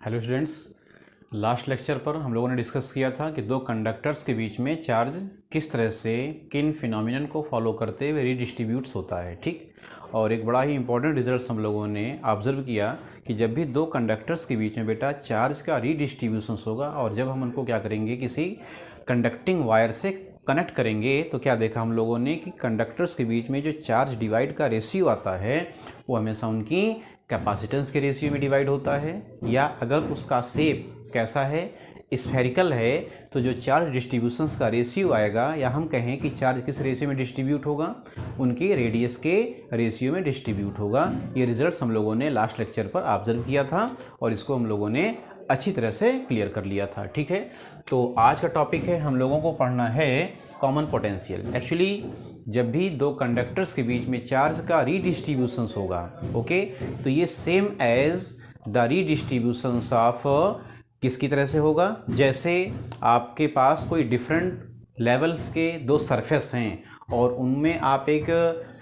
Hello students, last lecture पर हम लोगों ने डिस्कस किया था कि दो कंडक्टर्स के बीच में चार्ज किस तरह से किन फिनोमिनन को फॉलो करते हुए रीडिस्ट्रीब्यूट्स होता है। ठीक, और एक बड़ा ही इंपॉर्टेंट रिजल्ट हम लोगों ने ऑब्जर्व किया कि जब भी दो कंडक्टर्स के बीच में बेटा चार्ज का रीडिस्ट्रीब्यूशन होगा और जब हम उनको क्या करेंगे किसी कंडक्टिंग वायर से कनेक्ट करेंगे तो क्या देखा हम लोगों ने कि कंडक्टर्स के बीच में जो चार्ज डिवाइड का रेशियो आता है वो हमेशा उनकी कैपेसिटेंस के रेशियो में डिवाइड होता है, या अगर उसका शेप कैसा है, स्फेरिकल है, तो जो चार्ज डिस्ट्रीब्यूशंस का रेशियो आएगा, या हम कहें कि चार्ज किस रेशियो में डिस्ट्रीब्यूट होगा, उनके रेडियस के रेशियो में डिस्ट्रीब्यूट होगा। ये रिजल्ट्स हम लोगों ने लास्ट लेक्चर पर ऑब्जर्व किया था और इसको हम लोगों ने अच्छी तरह से क्लियर कर लिया था। ठीक है, तो आज का टॉपिक है, हम लोगों को पढ़ना है कॉमन पोटेंशियल। एक्चुअली जब भी दो कंडक्टर्स के बीच में चार्ज का रीडिस्ट्रीब्यूशंस होगा, ओके, तो ये सेम एज द रीडिस्ट्रीब्यूशंस ऑफ किसकी तरह से होगा, जैसे आपके पास कोई डिफरेंट लेवल्स के दो सरफेस हैं और उनमें आप एक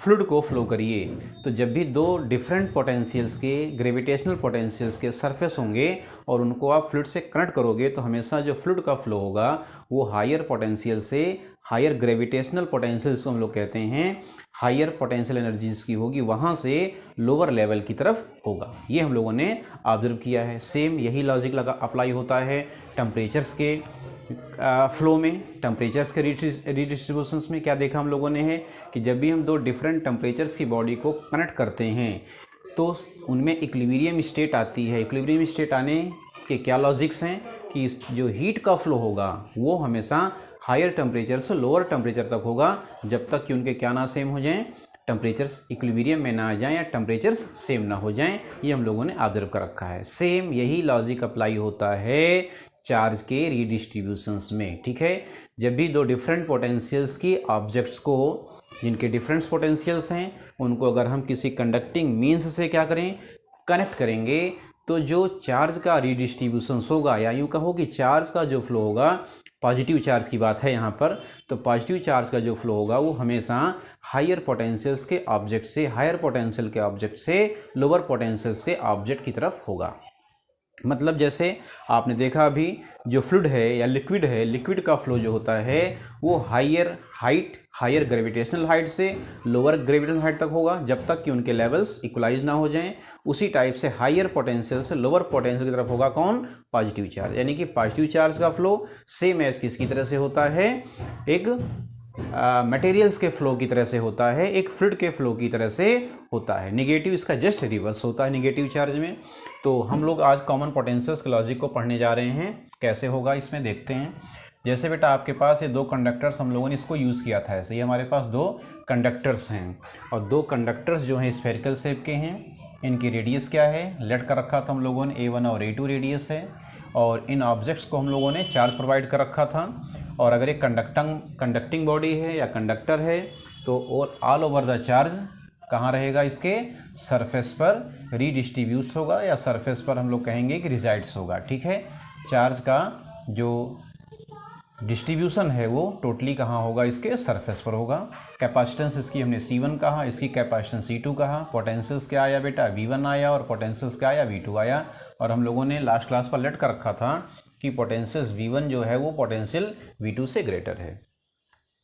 फ्लूइड को फ्लो करिए, तो जब भी दो डिफरेंट पोटेंशियल्स के ग्रेविटेशनल पोटेंशियल्स के सरफेस होंगे और उनको आप फ्लूइड से कनेक्ट करोगे तो हमेशा जो फ्लूइड का फ्लो होगा वो हायर पोटेंशियल से हायर ग्रेविटेशनल पोटेंशियल्स को हम लोग कहते हैं हायर पोटेंशियल एनर्जीज की होगी, वहाँ से लोअर लेवल की तरफ होगा। ये हम लोगों ने ऑब्जर्व किया है। सेम यही लॉजिक लगा अप्लाई होता है टेम्परेचर्स के फ्लो में। टेम्परेचर्स के रीडिस्ट्रीब्यूशंस में क्या देखा हम लोगों ने है कि जब भी हम दो डिफरेंट टेम्परेचर्स की बॉडी को कनेक्ट करते हैं तो उनमें इक्विलिब्रियम स्टेट आती है। इक्विलिब्रियम स्टेट आने के क्या लॉजिक्स हैं कि जो हीट का फ्लो होगा वो हमेशा हायर टेम्परेचर से लोअर टेम्परेचर तक होगा जब तक कि उनके क्या ना सेम हो जाएं, टेम्परेचर्स इक्विलिब्रियम में ना आ जाएं या टेम्परेचर्स सेम ना हो जाएं। ये हम लोगों ने ऑब्जर्व कर रखा है। सेम यही लॉजिक अप्लाई होता है चार्ज के रीडिस्ट्रीब्यूशंस में। ठीक है, जब भी दो डिफरेंट पोटेंशियल्स की ऑब्जेक्ट्स को जिनके डिफरेंट पोटेंशियल्स हैं उनको अगर हम किसी कंडक्टिंग मीन्स से क्या करें, कनेक्ट करेंगे, तो जो चार्ज का रीडिस्ट्रीब्यूशंस होगा, या यूँ कहो कि चार्ज का जो फ्लो होगा, पॉजिटिव चार्ज की बात है यहाँ पर, तो पॉजिटिव चार्ज का जो फ्लो होगा वो हमेशा हायर पोटेंशियल्स के ऑब्जेक्ट से हायर पोटेंशियल के ऑब्जेक्ट से लोअर पोटेंशियल्स के ऑब्जेक्ट की तरफ होगा। मतलब जैसे आपने देखा अभी जो फ्लूइड है या लिक्विड है, लिक्विड का फ्लो जो होता है वो higher height higher gravitational height से लोअर ग्रेविटेशनल हाइट तक होगा जब तक कि उनके लेवल्स इक्वलाइज ना हो जाएं। उसी टाइप से हायर पोटेंशियल से लोअर पोटेंशियल की तरफ होगा कौन, पॉजिटिव चार्ज। यानी कि पॉजिटिव चार्ज का फ्लो सेम एज किसकी तरह से होता है, एक मटेरियल्स के फ्लो की तरह से होता है, एक फ्लूइड के फ्लो की तरह से होता है। निगेटिव इसका जस्ट रिवर्स होता है निगेटिव चार्ज में। तो हम लोग आज कॉमन पोटेंशियल्स के लॉजिक को पढ़ने जा रहे हैं, कैसे होगा इसमें देखते हैं। जैसे बेटा आपके पास ये दो कंडक्टर्स हम लोगों ने इसको यूज़ किया था, ऐसे ये हमारे पास दो कंडक्टर्स हैं और दो कंडक्टर्स जो हैं स्फेरिकल शेप के हैं। इनकी रेडियस क्या है, लेट कर रखा था हम लोगों ने A1 और A2 रेडियस है, और इन ऑब्जेक्ट्स को हम लोगों ने चार्ज प्रोवाइड कर रखा था। और अगर एक कंडक्टिंग बॉडी है या कंडक्टर है तो ऑल ओवर द चार्ज कहाँ रहेगा, इसके सरफेस पर रीडिस्ट्रीब्यूट होगा, या सरफेस पर हम लोग कहेंगे कि रिजाइड्स होगा। ठीक है, चार्ज का जो डिस्ट्रीब्यूशन है वो टोटली कहाँ होगा, इसके सरफेस पर होगा। कैपेसिटेंस इसकी हमने C1 कहा, इसकी कैपेसिटेंस C2 कहा। पोटेंशियल्स क्या आया बेटा, V1 आया, और पोटेंशियल्स क्या आया, V2 आया। और हम लोगों ने लास्ट क्लास पर लेट कर रखा था कि पोटेंशियल्स V1 जो है वो पोटेंशियल V2 से ग्रेटर है,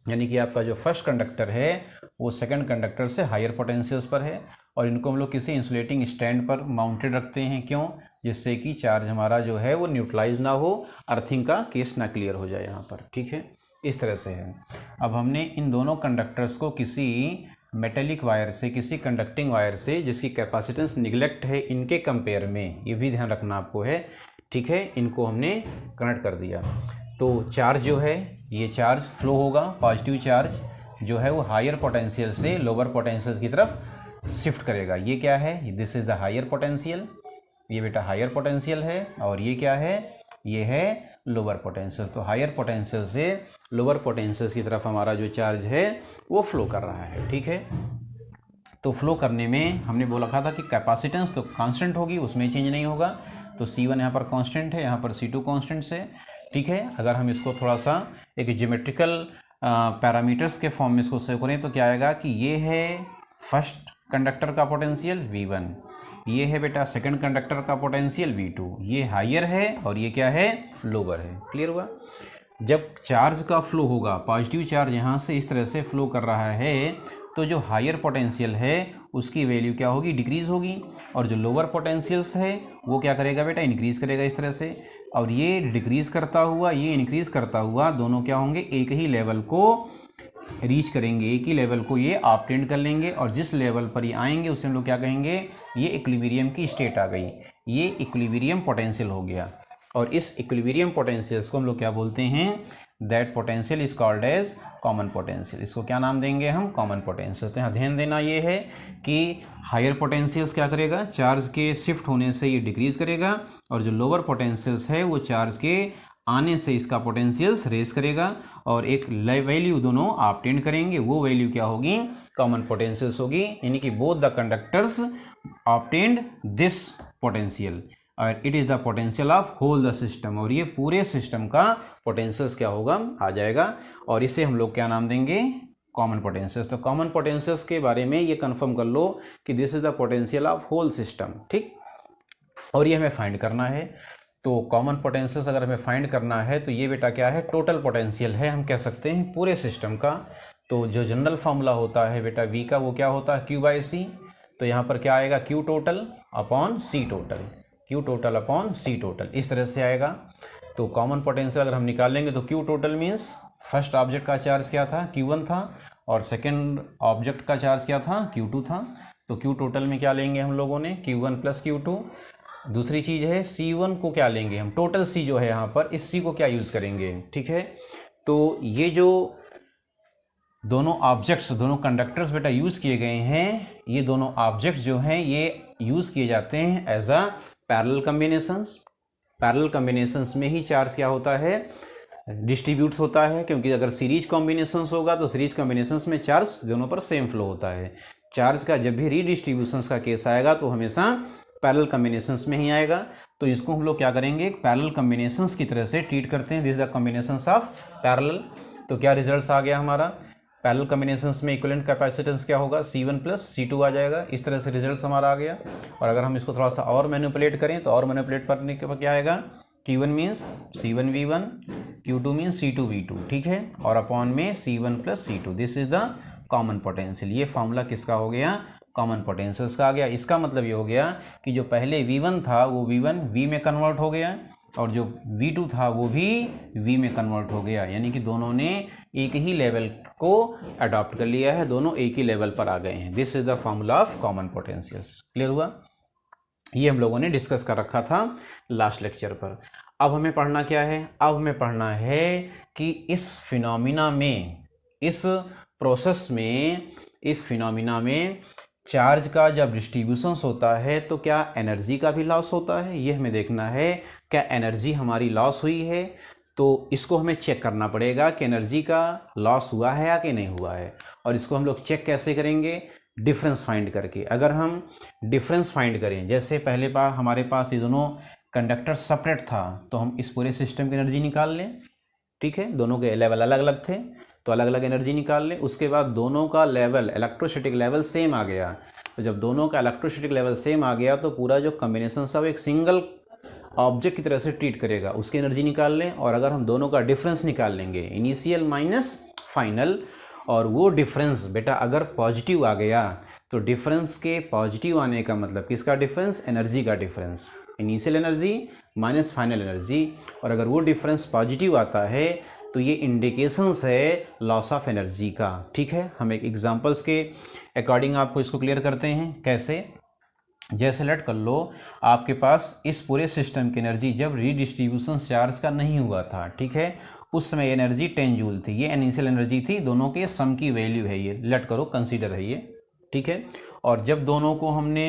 यानी कि आपका जो फर्स्ट कंडक्टर है वो सेकंड कंडक्टर से हायर पोटेंशियल्स पर है। और इनको हम लोग किसी इंसुलेटिंग स्टैंड पर माउंटेड रखते हैं, क्यों, जिससे कि चार्ज हमारा जो है वो न्यूट्रलाइज ना हो, अर्थिंग का केस ना क्लियर हो जाए यहाँ पर। ठीक है, इस तरह से है। अब हमने इन दोनों कंडक्टर्स को किसी मेटेलिक वायर से, किसी कंडक्टिंग वायर से जिसकी कैपेसिटेंस निगलेक्ट है इनके कंपेयर में, ये भी ध्यान रखना आपको है। ठीक है, इनको हमने कनेक्ट कर दिया तो चार्ज जो है ये चार्ज फ्लो होगा, पॉजिटिव चार्ज जो है वो हायर पोटेंशियल से लोअर पोटेंशियल की तरफ शिफ्ट करेगा। ये क्या है, this is the higher potential, ये बेटा हायर पोटेंशियल है, और ये क्या है, ये है लोअर पोटेंशियल। तो हायर पोटेंशियल से लोअर पोटेंशियल की तरफ हमारा जो चार्ज है वो फ्लो कर रहा है। ठीक है, तो फ्लो करने में हमने बोला था कि कैपेसिटेंस तो कांस्टेंट होगी, उसमें चेंज नहीं होगा। तो C1 यहाँ पर कांस्टेंट है, यहाँ पर C2 कांस्टेंट है। ठीक है, अगर हम इसको थोड़ा सा एक ज्योमेट्रिकल पैरामीटर्स के फॉर्म में इसको सेव करें तो क्या आएगा कि ये है फर्स्ट कंडक्टर का पोटेंशियल V1, ये है बेटा सेकंड कंडक्टर का पोटेंशियल V2, ये हायर है और ये क्या है, लोअर है। क्लियर हुआ। जब चार्ज का फ्लो होगा, पॉजिटिव चार्ज यहाँ से इस तरह से फ्लो कर रहा है, तो जो हायर पोटेंशियल है उसकी वैल्यू क्या होगी, डिक्रीज़ होगी, और जो लोअर पोटेंशियल्स है वो क्या करेगा बेटा, इंक्रीज़ करेगा इस तरह से। और ये डिक्रीज़ करता हुआ, ये इंक्रीज़ करता हुआ, दोनों क्या होंगे, एक ही लेवल को रीच करेंगे, एक ही लेवल को ये ऑब्टेन कर लेंगे, और जिस लेवल पर ये आएंगे उसे हम लोग क्या कहेंगे, ये इक्विलिब्रियम की स्टेट आ गई, ये इक्विलिब्रियम पोटेंशियल हो गया। और इस इक्विलिब्रियम पोटेंशियल्स को हम लोग क्या बोलते हैं, that potential is called as common potential. इसको क्या नाम देंगे हम, कॉमन पोटेंशियल। तो यहाँ ध्यान देना ये है कि हायर पोटेंशियल्स क्या करेगा, चार्ज के शिफ्ट होने से ये डिक्रीज करेगा, और जो लोअर पोटेंशियल्स है वो चार्ज के आने से इसका पोटेंशियल्स रेस करेगा, और एक वैल्यू दोनों ऑब्टेन करेंगे, वो वैल्यू क्या होगी, कॉमन पोटेंशियल्स होगी। यानी कि both the conductors obtained this potential और it is the potential of whole the system, और ये पूरे सिस्टम का पोटेंशियल्स क्या होगा, आ जाएगा, और इसे हम लोग क्या नाम देंगे, कॉमन पोटेंशियल्स। तो कॉमन पोटेंशियल्स के बारे में ये कंफर्म कर लो कि this is the potential of whole system, ठीक। और ये हमें फाइंड करना है। तो कॉमन पोटेंशियल्स अगर हमें फाइंड करना है तो ये बेटा क्या है, टोटल पोटेंशियल है, हम कह सकते हैं पूरे सिस्टम का। तो जो जनरल फॉर्मूला होता है बेटा V का, वो क्या होता है, Q/C। तो यहाँ पर क्या आएगा, Q total upon C total, Q total upon C total, इस तरह से आएगा। तो कॉमन पोटेंशियल अगर हम निकालेंगे तो Q total means first object का चार्ज क्या था, Q1 था, और सेकेंड ऑब्जेक्ट का चार्ज क्या था, Q2 था। तो Q टोटल में क्या लेंगे हम लोगों ने, Q1 प्लस Q2। दूसरी चीज़ है C1 को क्या लेंगे हम, टोटल C जो है यहाँ पर, इस C को क्या यूज़ करेंगे, ठीक है। तो ये जो दोनों ऑब्जेक्ट्स, दोनों कंडक्टर्स बेटा यूज़ किए गए हैं, ये दोनों ऑब्जेक्ट्स जो हैं ये यूज़ किए जाते हैं as a parallel combinations. Parallel combinations में ही चार्ज क्या होता है, डिस्ट्रीब्यूट्स होता है, क्योंकि अगर सीरीज कॉम्बिनेशंस होगा तो सीरीज कॉम्बिनेशंस में चार्ज दोनों पर सेम फ्लो होता है। चार्ज का जब भी रीडिस्ट्रीब्यूशंस का केस आएगा तो हमेशा पैरेलल कॉम्बिनेशंस में ही आएगा। तो इसको हम लोग क्या करेंगे, पैरेलल कॉम्बिनेशंस की तरह से ट्रीट करते हैं, this is the combinations of parallel. तो क्या रिजल्ट्स आ गया हमारा, पैरेलल कॉम्बिनेशंस में इक्विवेलेंट कैपेसिटेंस क्या होगा, C1 प्लस C2 आ जाएगा। इस तरह से रिजल्ट्स हमारा आ गया। और अगर हम इसको थोड़ा सा और मैनिपुलेट करें तो और मैनिपुलेट करने के बाद क्या आएगा, Q1 means C1V1, Q2 means C2V2, ठीक है, और अपॉन में C1 plus C2, this is the common potential. ये फॉर्मूला किसका हो गया, कॉमन पोटेंशियल्स का आ गया। इसका मतलब ये हो गया कि जो पहले V1 था वो V1 V में कन्वर्ट हो गया, और जो V2 था वो भी V में कन्वर्ट हो गया। यानी कि दोनों ने एक ही लेवल को अडॉप्ट कर लिया है, दोनों एक ही लेवल पर आ गए हैं। This is the formula of common potentials. Clear हुआ। ये हम लोगों ने डिस्कस कर रखा था लास्ट लेक्चर पर। अब हमें पढ़ना क्या है, अब हमें पढ़ना है कि इस फिनोमिना में, इस प्रोसेस में, इस फिनोमिना में चार्ज का जब डिस्ट्रीब्यूशंस होता है तो क्या एनर्जी का भी लॉस होता है, ये हमें देखना है। क्या एनर्जी हमारी लॉस हुई है, तो इसको हमें चेक करना पड़ेगा कि एनर्जी का लॉस हुआ है या कि नहीं हुआ है। और इसको हम लोग चेक कैसे करेंगे, डिफरेंस फाइंड करके। अगर हम डिफरेंस फाइंड करें, जैसे पहले बार हमारे पास ये दोनों कंडक्टर सेपरेट था, तो हम इस पूरे सिस्टम की एनर्जी निकाल लें, ठीक है। दोनों के लेवल अलग अलग थे तो अलग अलग एनर्जी निकाल लें। उसके बाद दोनों का लेवल, इलेक्ट्रोस्टैटिक लेवल सेम आ गया, तो जब दोनों का इलेक्ट्रोस्टैटिक लेवल सेम आ गया तो पूरा जो कॉम्बिनेशन सब एक सिंगल ऑब्जेक्ट की तरह से ट्रीट करेगा, उसकी एनर्जी निकाल लें। और अगर हम दोनों का डिफरेंस निकाल लेंगे, इनिशियल माइनस फाइनल, और वो डिफरेंस बेटा अगर पॉजिटिव आ गया तो डिफरेंस के पॉजिटिव आने का मतलब किसका डिफरेंस, एनर्जी का difference, initial energy minus final energy. और अगर वो डिफरेंस पॉजिटिव आता है तो ये इंडिकेशंस है लॉस ऑफ एनर्जी का, ठीक है। हम एक एग्जांपल्स के अकॉर्डिंग आपको इसको क्लियर करते हैं। कैसे, जैसे लेट कर लो आपके पास इस पूरे सिस्टम की एनर्जी जब रीडिस्ट्रीब्यूशन चार्ज का नहीं हुआ था, ठीक है, उस समय एनर्जी 10 जूल थी, ये इनिशियल एनर्जी थी, दोनों के सम की वैल्यू है, ये लेट करो कंसीडर है ये, ठीक है। और जब दोनों को हमने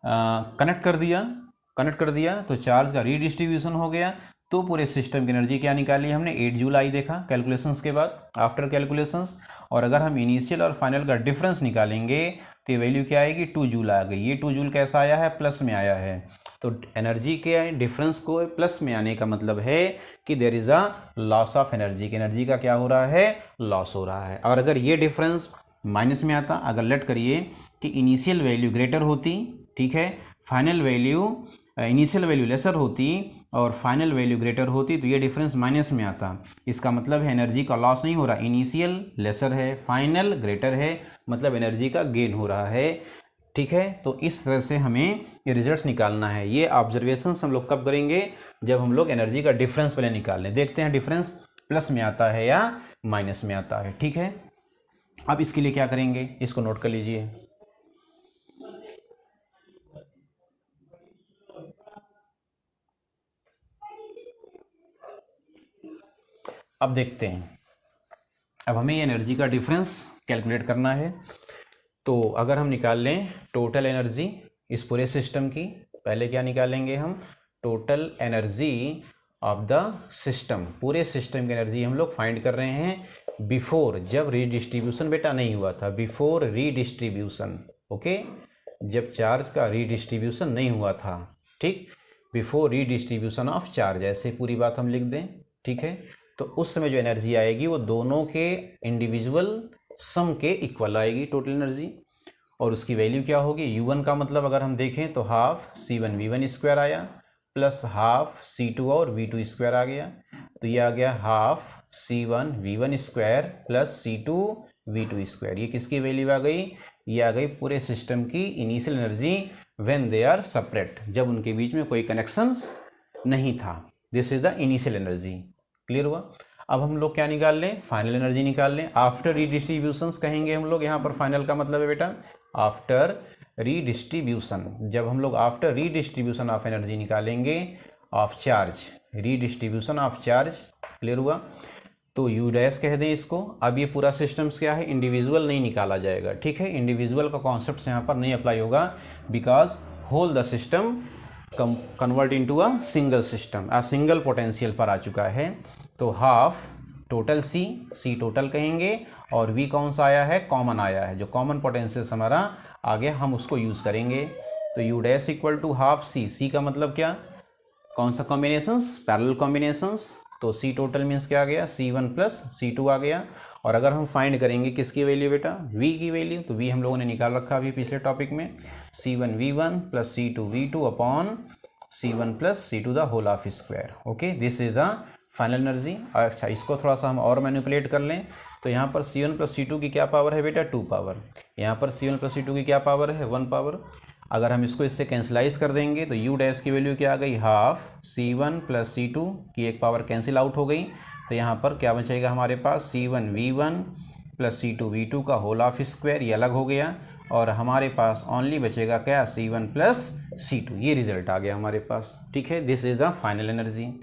कनेक्ट कर दिया तो चार्ज का रीडिस्ट्रीब्यूशन हो गया, तो पूरे सिस्टम की एनर्जी क्या निकाली हमने, 8 जूल आई देखा कैलकुलेशंस के बाद, आफ्टर कैलकुलेशंस। और अगर हम इनिशियल और फाइनल का डिफरेंस निकालेंगे तो ये वैल्यू क्या आएगी, 2 जूल आ गई। ये 2 जूल कैसा आया है, प्लस में आया है। तो एनर्जी के डिफरेंस को प्लस में आने का मतलब है कि there is a loss of energy, की एनर्जी का क्या हो रहा है, लॉस हो रहा है। और अगर ये डिफरेंस माइनस में आता, अगर लेट करिए कि इनिशियल वैल्यू ग्रेटर होती ठीक है, final value initial value lesser होती और फाइनल वैल्यू ग्रेटर होती तो ये डिफरेंस माइनस में आता। इसका मतलब है एनर्जी का लॉस नहीं हो रहा, इनिशियल लेसर है, फाइनल ग्रेटर है, मतलब एनर्जी का गेन हो रहा है। ठीक है, तो इस तरह से हमें ये रिजल्ट्स निकालना है। ये ऑब्जर्वेशंस हम लोग कब करेंगे, जब हम लोग एनर्जी का डिफरेंस पहले निकाल लें। देखते हैं डिफरेंस प्लस में आता है या माइनस में आता है। ठीक है, अब इसके लिए क्या करेंगे, इसको नोट कर लीजिए। अब देखते हैं, अब हमें ये एनर्जी का डिफरेंस कैलकुलेट करना है। तो अगर हम निकाल लें टोटल एनर्जी इस पूरे सिस्टम की, पहले क्या निकालेंगे हम, total energy of the system, पूरे सिस्टम की एनर्जी हम लोग फाइंड कर रहे हैं बिफोर, जब रीडिस्ट्रीब्यूशन बेटा नहीं हुआ था, बिफोर रीडिस्ट्रीब्यूशन। ओके, जब चार्ज का रीडिस्ट्रीब्यूशन नहीं हुआ था, ठीक, बिफोर रीडिस्ट्रीब्यूशन ऑफ चार्ज, ऐसे पूरी बात हम लिख दें। ठीक है, तो उस समय जो एनर्जी आएगी वो दोनों के इंडिविजुअल सम के इक्वल आएगी टोटल एनर्जी, और उसकी वैल्यू क्या होगी, U1 का मतलब अगर हम देखें तो हाफ C1V1 स्क्वायर आया प्लस हाफ C2 और V2 स्क्वायर आ गया, तो ये आ गया half C1V1 square plus C2V2 square. ये किसकी वैल्यू आ गई, ये आ गई पूरे सिस्टम की initial energy when they are separate, जब उनके बीच में कोई कनेक्शंस नहीं था। This is the initial energy. Clear हुआ। अब हम लोग क्या निकाल लें, फाइनल एनर्जी निकाल लें आफ्टर रीडिस्ट्रीब्यूशंस कहेंगे हम लोग, यहाँ पर फाइनल का मतलब है बेटा आफ्टर रीडिस्ट्रीब्यूशन, जब हम लोग आफ्टर रीडिस्ट्रीब्यूशन ऑफ एनर्जी निकालेंगे of charge, redistribution of charge. Clear हुआ, तो यू डैश कह दें इसको। अब ये पूरा सिस्टम्स क्या है, इंडिविजुअल नहीं निकाला जाएगा। ठीक है, इंडिविजुअल का कॉन्सेप्ट यहाँ पर नहीं अप्लाई होगा, because whole the system convert into a single system, a single potential पर आ चुका है। तो हाफ टोटल सी टोटल कहेंगे, और वी कौन सा आया है, कॉमन आया है, जो कॉमन पोटेंशियल हमारा आ गया, हम उसको यूज़ करेंगे। तो U dash equal to half C का मतलब क्या, कौन सा कॉम्बिनेशंस, पैरेलल कॉम्बिनेशंस। तो सी टोटल मीन्स क्या आ गया, C1 प्लस C2 आ गया। और अगर हम फाइंड करेंगे किसकी वैल्यू बेटा, V की वैल्यू, तो V हम लोगों ने निकाल रखा अभी पिछले टॉपिक में, C1V1 plus C2V2 upon C1 plus C2 the whole of square. Okay, this is the final energy. अच्छा, इसको थोड़ा सा हम और मैनिपुलेट कर लें, तो यहाँ पर C1 प्लस C2 की क्या पावर है बेटा, 2 पावर। यहाँ पर C1 प्लस C2 की क्या पावर है, 1 पावर। अगर हम इसको इससे कैंसिलाइज कर देंगे तो यू डैश की वैल्यू क्या आ गई, हाफ C1 प्लस C2 की एक पावर कैंसिल आउट हो गई, तो यहाँ पर क्या बचेगा हमारे पास, C1V1 प्लस C2V2 का होल ऑफ स्क्वायर, ये अलग हो गया, और हमारे पास ओनली बचेगा क्या, C1 प्लस C2। ये रिजल्ट आ गया हमारे पास। ठीक है, this is the final energy.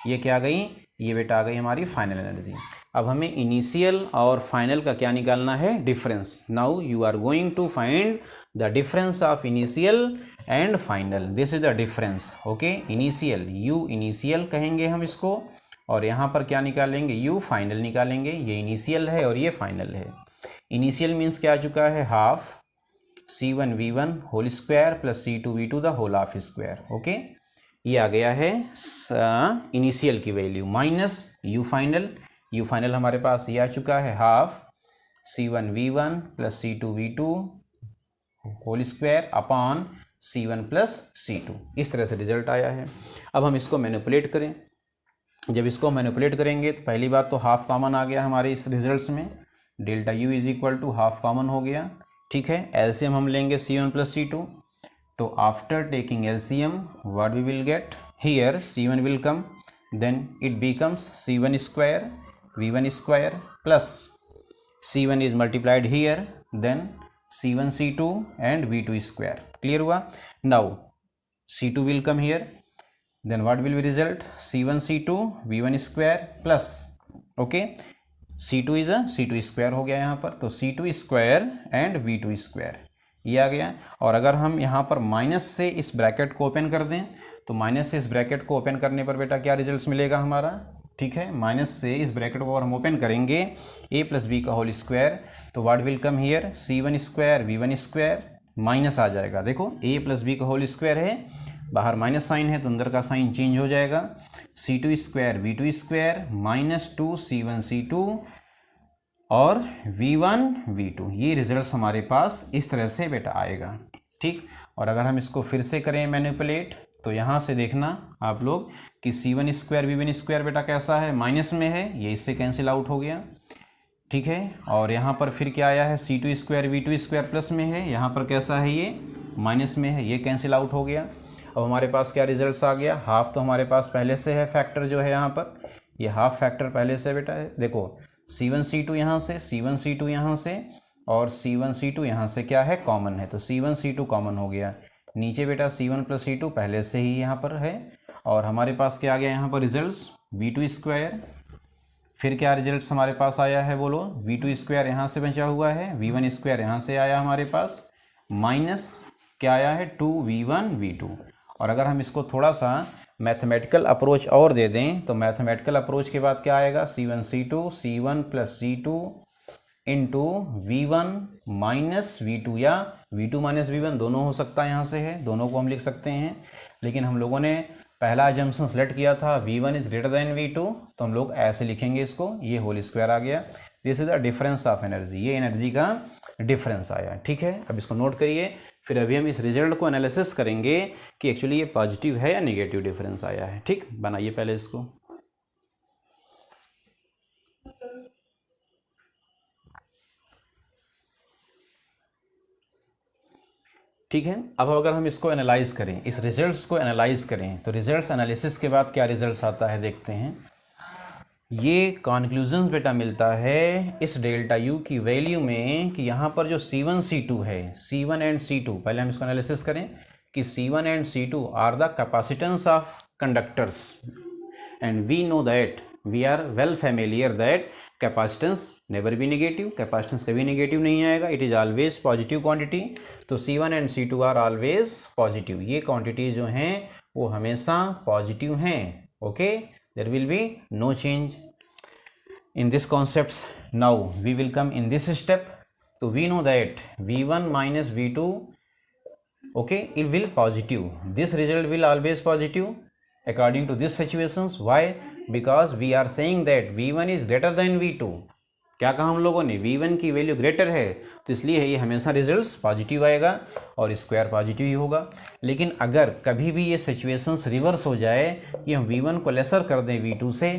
ये क्या आ गई, ये बेटा आ गई हमारी फाइनल एनर्जी। अब हमें इनिशियल और फाइनल का क्या निकालना है, difference. Now you are going to find the difference of initial and final. This is the difference. Okay, initial, U initial कहेंगे हम इसको, और यहाँ पर क्या निकालेंगे, यू फाइनल निकालेंगे। ये इनिशियल है और ये फाइनल है। इनिशियल मीन्स क्या आ चुका है, half C1V1 whole square plus C2V2 the whole of square. Okay, ये आ गया है इनिशियल की value, minus U final. U final हमारे पास ये आ चुका है, half C1V1 plus C2V2 whole square upon C1 plus C2। इस तरह से रिजल्ट आया है। अब हम इसको मैनिपुलेट करें, जब इसको मैनिपुलेट करेंगे तो पहली बात तो हाफ कॉमन आ गया हमारे इस रिजल्ट्स में, delta U is equal to half common हो गया। ठीक है, एलसीएम हम लेंगे C1 प्लस C2, तो after taking LCM what we will get, here C1 will come, then it becomes C1 square V1 square plus C1 is multiplied here, then C1 C2 and V2 square. Clear हुआ। Now C2 will come here, then what will be result, C1 C2 V1 square plus, okay, C2 is a C2 square हो गया यहाँ पर, तो C2 square and V2 square ये आ गया। और अगर हम यहाँ पर माइनस से इस ब्रैकेट को ओपन कर दें, तो माइनस से इस ब्रैकेट को ओपन करने पर बेटा क्या रिजल्ट्स मिलेगा हमारा, ठीक है, माइनस से इस ब्रैकेट को अगर हम ओपन करेंगे a प्लस बी का होल स्क्वायर, तो what will come here, C1 square V1 square minus आ जाएगा। देखो a प्लस बी का होल स्क्वायर है, बाहर माइनस साइन है तो अंदर का साइन चेंज हो जाएगा, C2 square V2 square minus 2 C1 C2 और V1 V2। ये रिजल्ट्स हमारे पास इस तरह से बेटा आएगा। ठीक, और अगर हम इसको फिर से करें मैनिपुलेट, तो यहाँ से देखना आप लोग कि C1 स्क्वायर V1 स्क्वायर बेटा कैसा है, माइनस में है, ये इससे कैंसिल आउट हो गया, ठीक है। और यहाँ पर फिर क्या आया है, C2 square V2 square plus में है, यहाँ पर कैसा है, ये माइनस में है, ये कैंसिल आउट हो गया। अब हमारे पास क्या रिजल्ट्स आ गया, हाफ तो हमारे पास पहले से है, फैक्टर जो है यहाँ पर, ये हाफ फैक्टर पहले से बेटा है। देखो C1 C2 यहाँ से, C1 C2 यहाँ से, और C1 C2 यहाँ से क्या है, कॉमन है, तो C1 C2 कॉमन हो गया। नीचे बेटा C1 प्लस C2 पहले से ही यहाँ पर है, और हमारे पास क्या आ गया यहाँ पर रिजल्ट्स, V2 स्क्वायर। फिर क्या रिजल्ट्स हमारे पास आया है, बोलो, V2 स्क्वायर यहाँ से बचा हुआ है, V1 स्क्वायर यहाँ से आया हमारे पास, माइनस क्या आया है 2V1 V2। और अगर हम इसको थोड़ा सा मैथमेटिकल अप्रोच और दे दें, तो मैथमेटिकल अप्रोच के बाद क्या आएगा, C1 C2 C1 plus C2 into V1 minus V2, या V2 माइनस V1 दोनों हो सकता है, यहाँ से है, दोनों को हम लिख सकते हैं। लेकिन हम लोगों ने पहला अजम्पशन सेलेक्ट किया था V1 is greater than V2, तो हम लोग ऐसे लिखेंगे इसको, ये होल स्क्वायर आ गया। This is the difference of energy, ये एनर्जी का डिफरेंस आया, ठीक है। अब इसको नोट करिए, फिर अभी हम इस रिजल्ट को एनालिसिस करेंगे कि एक्चुअली ये पॉजिटिव है या नेगेटिव डिफरेंस आया है, ठीक। बनाइए पहले इसको, ठीक है। अब अगर हम इसको एनालाइज करें, इस रिजल्ट्स को एनालाइज करें, तो रिजल्ट्स एनालिसिस के बाद क्या रिजल्ट्स आता है देखते हैं। ये कॉन्क्लूजन बेटा मिलता है इस डेल्टा यू की वैल्यू में कि यहाँ पर जो C1 C2 है, C1 एंड C2, पहले हम इसको एनालिसिस करें कि C1 and C2 are the capacitance of conductors, and we know that, we are well familiar that capacitance never be negative, capacitance कभी नेगेटिव नहीं आएगा, it is always positive quantity. तो C1 and C2 are always positive, ये quantity जो हैं वो हमेशा positive हैं, okay. There will be no change in this concepts. Now we will come in this step. So we know that V1 minus V2, okay, it will positive, this result will always positive according to this situations. Why? Because we are saying that V1 is greater than V2. क्या कहा हम लोगों ने, V1 की value greater है, तो इसलिए ये हमेशा रिजल्ट्स पॉजिटिव आएगा और स्क्वायर पॉजिटिव ही होगा। लेकिन अगर कभी भी ये सिचुएशंस रिवर्स हो जाए कि हम V1 को लेसर कर दें V2 से,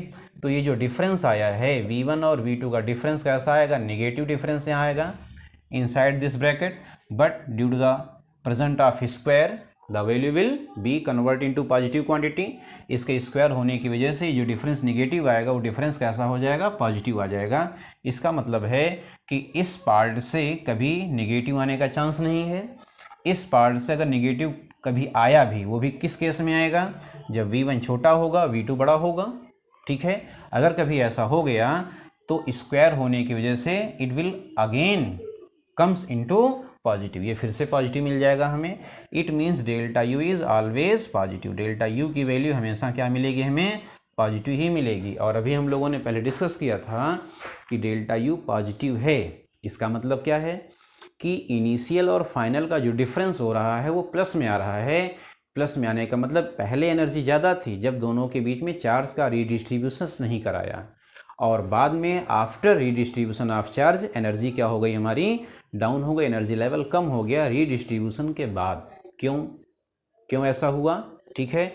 तो ये जो डिफरेंस आया है V1 और V2 का डिफरेंस कैसा आएगा, नेगेटिव डिफरेंस यहाँ आएगा inside this bracket, but due to the present of square the value will be convert into positive quantity. इसके स्क्वायर होने की वजह से जो डिफरेंस नेगेटिव आएगा वो डिफरेंस कैसा हो जाएगा, पॉजिटिव आ जाएगा। इसका मतलब है कि इस पार्ट से कभी नेगेटिव आने का चांस नहीं है। इस पार्ट से अगर नेगेटिव कभी आया भी, वो भी किस केस में आएगा, जब V1 छोटा होगा V2 बड़ा होगा, ठीक है। अगर कभी ऐसा हो गया तो स्क्वायर होने की वजह से it will again comes into positive, ये फिर से पॉजिटिव मिल जाएगा हमें। It means delta U is always positive, delta U की वैल्यू हमेशा क्या मिलेगी, हमें पॉजिटिव ही मिलेगी। और अभी हम लोगों ने पहले डिस्कस किया था कि डेल्टा यू पॉजिटिव है, इसका मतलब क्या है कि इनिशियल और फाइनल का जो डिफरेंस हो रहा है वो प्लस में आ रहा है। प्लस में आने का मतलब पहले एनर्जी ज़्यादा थी जब दोनों के बीच में चार्ज का रीडिस्ट्रीब्यूशन नहीं कराया, और बाद में after redistribution of charge energy क्या हो गई, हमारी डाउन हो गई, एनर्जी लेवल कम हो गया रीडिस्ट्रीब्यूशन के बाद। क्यों ऐसा हुआ, ठीक है,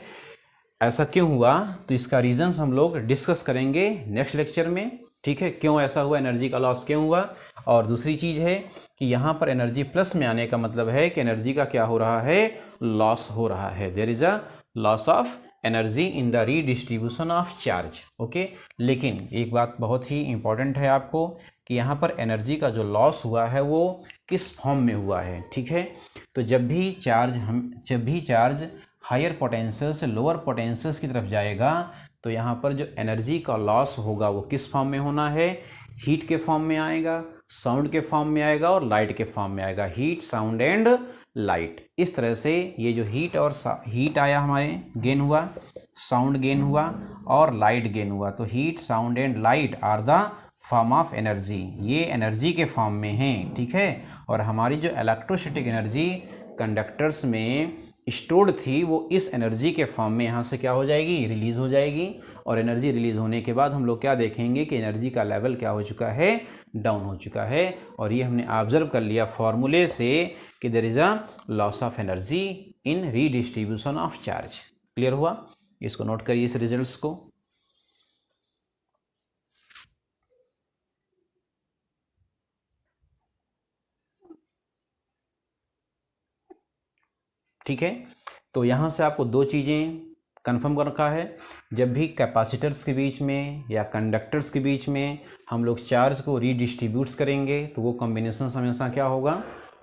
ऐसा क्यों हुआ, तो इसका रीजंस हम लोग डिस्कस करेंगे नेक्स्ट लेक्चर में, ठीक है। क्यों ऐसा हुआ, एनर्जी का लॉस क्यों हुआ। और दूसरी चीज़ है कि यहाँ पर एनर्जी प्लस में आने का मतलब है कि एनर्जी का क्या हो रहा है, लॉस हो रहा है, there is a loss of energy in the redistribution of charge, okay. लेकिन एक बात बहुत ही इंपॉर्टेंट है आपको कि यहाँ पर एनर्जी का जो लॉस हुआ है वो किस फॉर्म में हुआ है, ठीक है। तो जब भी चार्ज हायर पोटेंशियल से लोअर पोटेंशियल्स की तरफ जाएगा, तो यहाँ पर जो एनर्जी का लॉस होगा वो किस फॉर्म में होना है, हीट के फॉर्म में आएगा, साउंड के फॉर्म में आएगा और लाइट के फॉर्म में आएगा, हीट साउंड एंड लाइट। इस तरह से ये जो हीट आया हमारे गेन हुआ, साउंड गेन हुआ और लाइट गेन हुआ, तो heat sound and light are the form of energy, ये एनर्जी के फॉर्म में हैं, ठीक है। और हमारी जो इलेक्ट्रोस्टैटिक एनर्जी कंडक्टर्स में स्टोर्ड थी वो इस एनर्जी के फॉर्म में यहाँ से क्या हो जाएगी, रिलीज़ हो जाएगी। और एनर्जी रिलीज़ होने के बाद हम लोग क्या देखेंगे कि एनर्जी का लेवल क्या हो चुका है, डाउन हो चुका है। और ये हमने ऑब्जर्व कर लिया फॉर्मूले से कि there is a loss of energy in redistribution of charge. Clear हुआ? इसको नोट करिए इस रिजल्ट्स को। ठीक है, तो यहाँ से आपको दो चीज़ें कंफर्म कर रखा है। जब भी कैपेसिटर्स के बीच में या कंडक्टर्स के बीच में हम लोग चार्ज को रीडिस्ट्रीब्यूट्स करेंगे तो वो कॉम्बिनेशन हमेशा क्या होगा?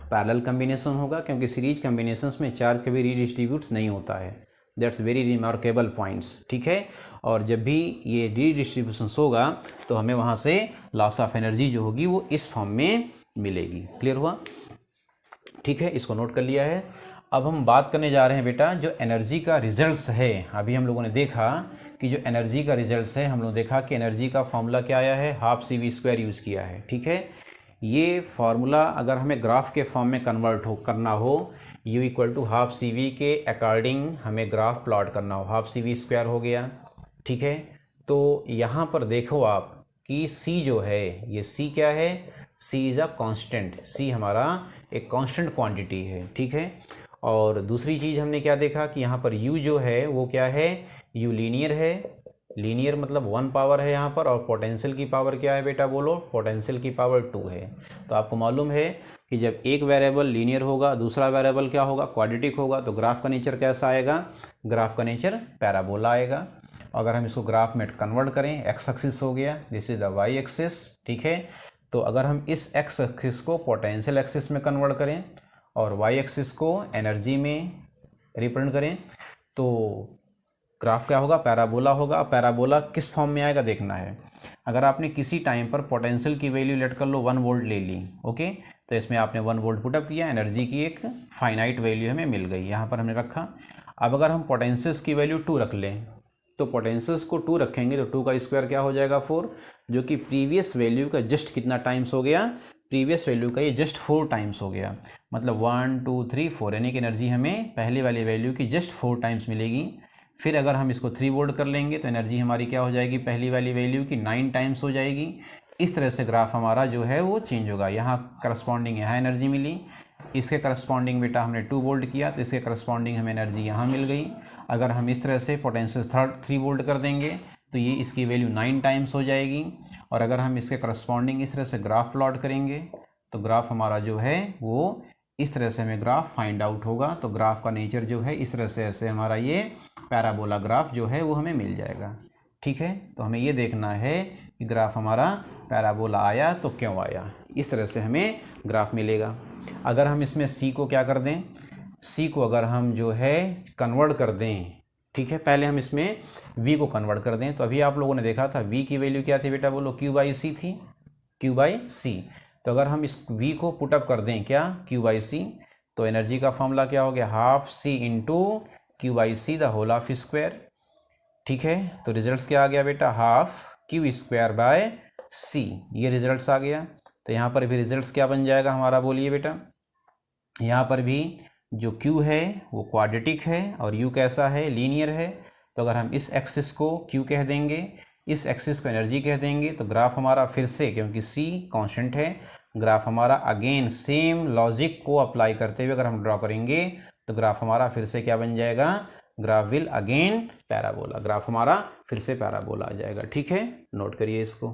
पैरेलल कॉम्बिनेशन होगा, क्योंकि सीरीज कॉम्बिनेशंस में चार्ज कभी रीडिस्ट्रीब्यूट्स नहीं होता है। That's very remarkable points. ठीक है, और जब भी ये रीडिस्ट्रीब्यूशंस होगा तो हमें वहाँ से लॉस ऑफ एनर्जी जो होगी वो इस फॉर्म में मिलेगी। क्लियर हुआ? ठीक है, इसको नोट कर लिया है। अब हम बात करने जा रहे हैं बेटा जो एनर्जी का रिजल्ट्स है। अभी हम लोगों ने देखा कि जो एनर्जी का रिजल्ट्स है, हम लोग देखा कि एनर्जी का फॉर्मूला क्या आया है? हाफ CV² यूज़ किया है। ठीक है, ये फार्मूला अगर हमें ग्राफ के फॉर्म में कन्वर्ट करना हो, U = हाफ CV के अकॉर्डिंग हमें ग्राफ प्लॉट करना हो, हाफ CV² हो गया। ठीक है, तो यहाँ पर देखो आप कि C जो है, ये C क्या है? C is a constant. C हमारा एक कांस्टेंट क्वांटिटी है। ठीक है, और दूसरी चीज़ हमने क्या देखा कि यहाँ पर U जो है वो क्या है? U लीनियर है। लीनियर मतलब 1 पावर है यहाँ पर, और पोटेंशियल की पावर क्या है बेटा? बोलो। पोटेंशियल की पावर 2 है। तो आपको मालूम है कि जब एक वेरिएबल लीनियर होगा, दूसरा वेरिएबल क्या होगा? क्वाड्रेटिक होगा, तो ग्राफ का नेचर कैसा आएगा? ग्राफ का नेचर पैराबोला आएगा। अगर हम इसको ग्राफ में कन्वर्ट करें, एक्स एक्सिस हो गया, this is the Y axis. ठीक है, तो अगर हम इस एक्स एक्सिस को पोटेंशियल एक्सिस में कन्वर्ट करें और वाई एक्सिस को एनर्जी में रिप्रेजेंट करें तो ग्राफ क्या होगा? पैराबोला होगा। पैराबोला किस फॉर्म में आएगा देखना है। अगर आपने किसी टाइम पर पोटेंशियल की वैल्यू लेट कर लो 1 वोल्ट ले ली, ओके, तो इसमें आपने 1 वोल्ट पुटअप किया, एनर्जी की एक फाइनाइट वैल्यू हमें मिल गई, यहाँ पर हमने रखा। अब अगर हम पोटेंशियल्स की वैल्यू 2 रख लें, तो पोटेंशियल्स को 2 रखेंगे तो 2 का स्क्वायर क्या हो जाएगा? 4, जो कि प्रीवियस वैल्यू का जस्ट कितना टाइम्स हो गया? प्रीवियस वैल्यू का ये जस्ट 4 टाइम्स हो गया। मतलब 1 2 3 4, यानी कि एनर्जी हमें पहले वाली वैल्यू की जस्ट 4 टाइम्स मिलेगी। फिर अगर हम इसको 3 वोल्ट कर लेंगे तो एनर्जी हमारी क्या हो जाएगी? पहली वाली वैल्यू की 9 टाइम्स हो जाएगी। इस तरह से ग्राफ हमारा जो है वो चेंज होगा। यहाँ करस्पॉन्डिंग यहाँ एनर्जी मिली, इसके करस्पॉन्डिंग बेटा हमने 2 वोल्ट किया तो इसके करस्पॉन्डिंग हमें एनर्जी यहाँ मिल गई। अगर हम इस तरह से पोटेंशियल 3 वोल्ट कर देंगे तो ये इसकी वैल्यू 9 टाइम्स हो जाएगी। और अगर हम इसके करस्पॉन्डिंग इस तरह से ग्राफ प्लॉट करेंगे तो ग्राफ हमारा जो है वो इस तरह से हमें ग्राफ फाइंड आउट होगा। तो ग्राफ का नेचर जो है इस तरह से ऐसे हमारा ये पैराबोला ग्राफ जो है वो हमें मिल जाएगा। ठीक है, तो हमें ये देखना है कि ग्राफ हमारा पैराबोला आया तो क्यों आया। इस तरह से हमें ग्राफ मिलेगा। अगर हम इसमें C को क्या कर दें? C को अगर हम जो है कन्वर्ट कर दें, ठीक है, पहले हम इसमें V को कन्वर्ट कर दें, तो अभी आप लोगों ने देखा था V की वैल्यू क्या थी बेटा? बोलो। Q/C थी, Q/C। तो अगर हम इस V को पुटअप कर दें क्या? Q/C, तो एनर्जी का फॉर्मूला क्या हो गया? Half C into Q/C the whole of square. ठीक है, तो रिजल्ट्स क्या आ गया बेटा? Half Q²/C। ये रिजल्ट्स आ गया। तो यहाँ पर भी रिजल्ट्स क्या बन जाएगा हमारा? बोलिए बेटा। यहाँ पर भी जो Q है वो क्वाड्रेटिक है और U कैसा है? लीनियर है। तो अगर हम इस एक्सिस को Q कह देंगे, इस एक्सिस को एनर्जी कह देंगे, तो ग्राफ हमारा फिर से, क्योंकि C कांस्टेंट है, ग्राफ हमारा अगेन सेम लॉजिक को अप्लाई करते हुए अगर हम ड्रॉ करेंगे तो ग्राफ हमारा फिर से क्या बन जाएगा? Graph will again parabola. Graph हमारा फिर से पैराबोला आ जाएगा। ठीक है, नोट करिए इसको।